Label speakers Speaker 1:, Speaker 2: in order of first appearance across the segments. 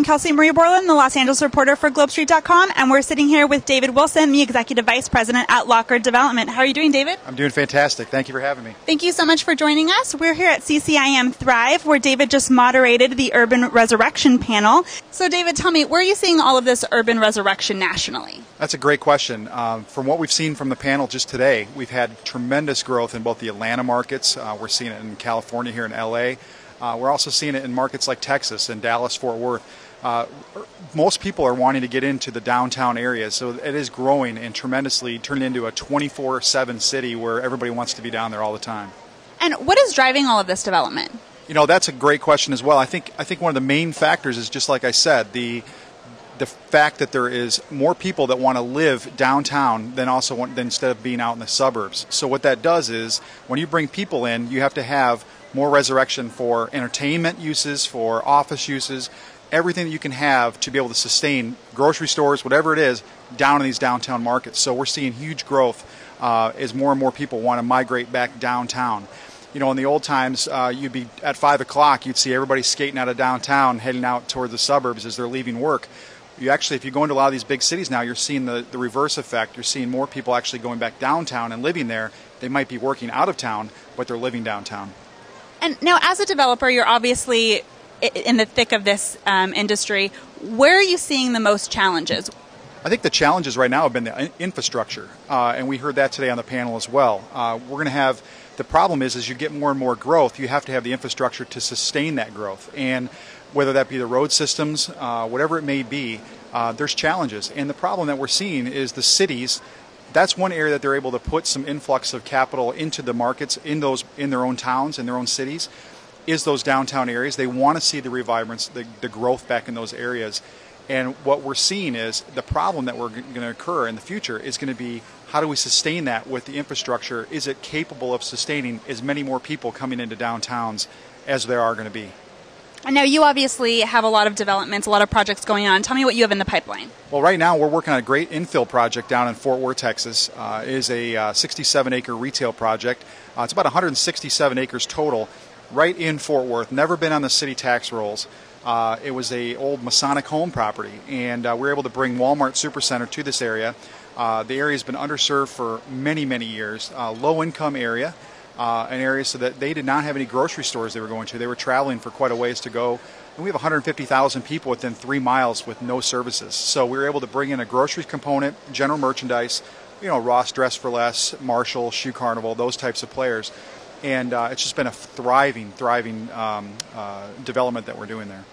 Speaker 1: Kelsi Maree Borland, the Los Angeles reporter for GlobeStreet.com, and we're sitting here with David Wilson, the Executive Vice President at Lockard Development. How are you doing, David?
Speaker 2: I'm doing fantastic. Thank you for having me.
Speaker 1: Thank you so much for joining us. We're here at CCIM Thrive, where David just moderated the Urban Resurrection panel. So, David, tell me, where are you seeing all of this urban resurrection nationally?
Speaker 2: That's a great question. From what we've seen from the panel just today, we've had tremendous growth in both the Atlanta markets. We're seeing it in California, here in LA. We're also seeing it in markets like Texas and Dallas, Fort Worth. Most people are wanting to get into the downtown areas, so it is growing and tremendously turning into a 24/7 city where everybody wants to be down there all the time.
Speaker 1: And what is driving all of this development?
Speaker 2: You know, that's a great question as well. I think one of the main factors is, just like I said, the fact that there is more people that want to live downtown than instead of being out in the suburbs. So what that does is, when you bring people in, you have to have more resurrection for entertainment uses, for office uses, everything that you can have to be able to sustain grocery stores, whatever it is, down in these downtown markets. So we're seeing huge growth as more and more people want to migrate back downtown. You know, in the old times, you'd be at 5 o'clock, you'd see everybody skating out of downtown, heading out toward the suburbs as they're leaving work. You actually, if you go into a lot of these big cities now, you're seeing the reverse effect. You're seeing more people actually going back downtown and living there. They might be working out of town, but they're living downtown.
Speaker 1: And now, as a developer, you're obviously in the thick of this industry. Where are you seeing the most challenges?
Speaker 2: I think the challenges right now have been the infrastructure, and we heard that today on the panel as well. We're going to have, the problem is, as you get more and more growth, you have to have the infrastructure to sustain that growth. And whether that be the road systems, whatever it may be, there's challenges. And the problem that we're seeing is the cities. That's one area that they're able to put some influx of capital into the markets in their own towns, in their own cities, is those downtown areas. They want to see the revibrance, the growth back in those areas. And what we're seeing is the problem that we're going to occur in the future is going to be, how do we sustain that with the infrastructure? Is it capable of sustaining as many more people coming into downtowns as there are going to be?
Speaker 1: And now, you obviously have a lot of developments, a lot of projects going on. Tell me what you have in the pipeline.
Speaker 2: Well, right now we're working on a great infill project down in Fort Worth, Texas. It is a 67-acre retail project. It's about 167 acres total, right in Fort Worth. Never been on the city tax rolls. It was a old Masonic home property, and we were able to bring Walmart Supercenter to this area. The area has been underserved for many, many years. Low-income area. An area so that they did not have any grocery stores they were going to. They were traveling for quite a ways to go. And we have 150,000 people within 3 miles with no services. So we were able to bring in a grocery component, general merchandise, you know, Ross Dress for Less, Marshall, Shoe Carnival, those types of players. And it's just been a thriving development that we're doing there.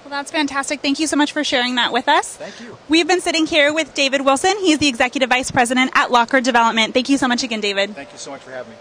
Speaker 1: Well, that's fantastic. Thank you so much for sharing that with us.
Speaker 2: Thank you.
Speaker 1: We've been sitting here with David Wilson. He's the Executive Vice President at Lockard Development. Thank you so much again, David.
Speaker 2: Thank you so much for having me.